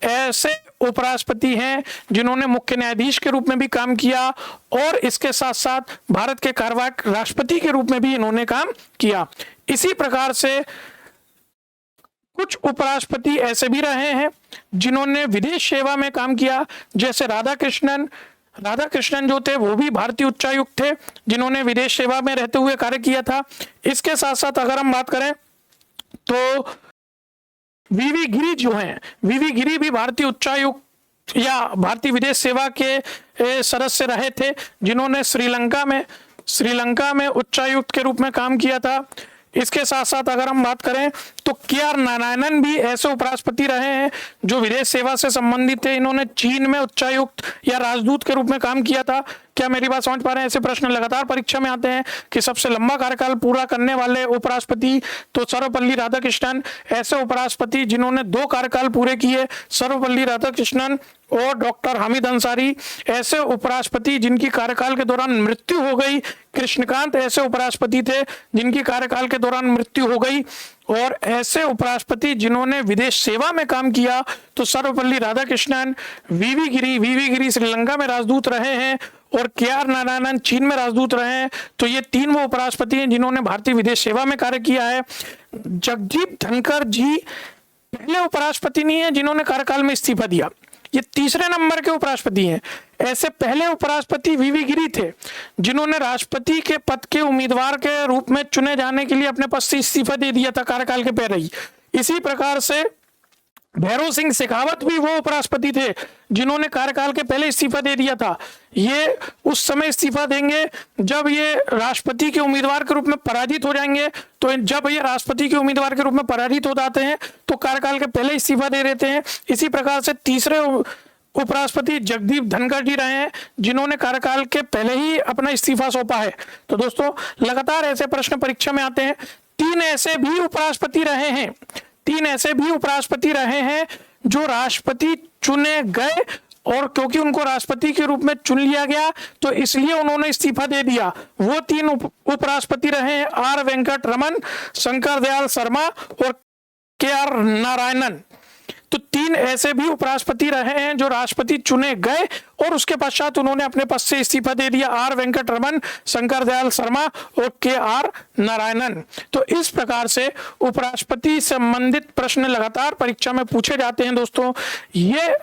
ऐसे उपराष्ट्रपति हैं जिन्होंने मुख्य न्यायाधीश के रूप में भी काम किया और इसके साथ साथ भारत के कार्यवाहक राष्ट्रपति के रूप में भी इन्होंने काम किया। इसी प्रकार से कुछ उपराष्ट्रपति ऐसे भी रहे हैं जिन्होंने विदेश सेवा में काम किया, जैसे राधाकृष्णन जो थे वो भी भारतीय उच्चायुक्त थे जिन्होंने विदेश सेवा में रहते हुए कार्य किया था। इसके साथ साथ अगर हम बात करें तो वीवी गिरी जो हैं, वीवी गिरी भी भारतीय उच्चायुक्त या भारतीय विदेश सेवा के सदस्य रहे थे जिन्होंने श्रीलंका में उच्चायुक्त के रूप में काम किया था। इसके साथ साथ अगर हम बात करें तो के.आर. नारायणन भी ऐसे उपराष्ट्रपति रहे हैं जो विदेश सेवा से संबंधित थे। इन्होंने चीन में उच्चायुक्त या राजदूत के रूप में काम किया था। क्या मेरी बात समझ पा रहे हैं? ऐसे प्रश्न लगातार परीक्षा में आते हैं कि सबसे लंबा कार्यकाल पूरा करने वाले उपराष्ट्रपति, तो सर्वपल्ली राधाकृष्णन ऐसे उपराष्ट्रपति जिन्होंने 2 कार्यकाल पूरे किए, सर्वपल्ली राधाकृष्णन और डॉक्टर हामिद अंसारी ऐसे उपराष्ट्रपति जिनकी कार्यकाल के दौरान मृत्यु हो गई, कृष्णकांत ऐसे उपराष्ट्रपति थे जिनकी कार्यकाल के दौरान मृत्यु हो गई, और ऐसे उपराष्ट्रपति जिन्होंने विदेश सेवा में काम किया तो सर्वपल्ली राधाकृष्णन, वीवी गिरी श्रीलंका में राजदूत रहे हैं और के.आर. नारायणन चीन में राजदूत रहे हैं। तो ये 3 वो उपराष्ट्रपति हैं जिन्होंने भारतीय विदेश सेवा में कार्य किया है। जगदीप धनखड़ जी पहले उपराष्ट्रपति नहीं है जिन्होंने कार्यकाल में इस्तीफा दिया, ये तीसरे नंबर के उपराष्ट्रपति हैं। ऐसे पहले उपराष्ट्रपति वीवी गिरी थे जिन्होंने राष्ट्रपति के पद के उम्मीदवार के रूप में चुने जाने के लिए अपने पद से इस्तीफा दे दिया था कार्यकाल के पहले ही। इसी प्रकार से भैरों सिंह शेखावत भी वो उपराष्ट्रपति थे जिन्होंने कार्यकाल के पहले इस्तीफा दे दिया था। ये उस समय इस्तीफा देंगे जब ये राष्ट्रपति के उम्मीदवार के रूप में पराजित हो जाएंगे। तो जब ये राष्ट्रपति के उम्मीदवार के रूप में पराजित हो जाते हैं तो कार्यकाल के पहले इस्तीफा दे देते हैं। इसी प्रकार से तीसरे उपराष्ट्रपति जगदीप धनखड़ जी रहे हैं जिन्होंने कार्यकाल के पहले ही अपना इस्तीफा सौंपा है। तो दोस्तों लगातार ऐसे प्रश्न परीक्षा में आते हैं। 3 ऐसे भी उपराष्ट्रपति रहे हैं जो राष्ट्रपति चुने गए और क्योंकि उनको राष्ट्रपति के रूप में चुन लिया गया तो इसलिए उन्होंने इस्तीफा दे दिया। वो 3 उपराष्ट्रपति रहे हैं आर वेंकट रमन, शंकर दयाल शर्मा और के.आर. नारायणन। तो 3 ऐसे भी उपराष्ट्रपति रहे हैं जो राष्ट्रपति चुने गए और उसके पश्चात उन्होंने अपने पद से इस्तीफा दे दिया, आर वेंकट रमन, शंकर दयाल शर्मा और के.आर. नारायणन। तो इस प्रकार से उपराष्ट्रपति संबंधित प्रश्न लगातार परीक्षा में पूछे जाते हैं। दोस्तों ये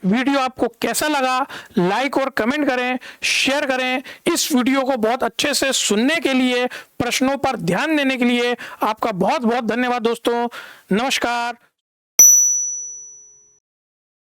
वीडियो आपको कैसा लगा, लाइक और कमेंट करें, शेयर करें। इस वीडियो को बहुत अच्छे से सुनने के लिए, प्रश्नों पर ध्यान देने के लिए आपका बहुत बहुत धन्यवाद दोस्तों। नमस्कार।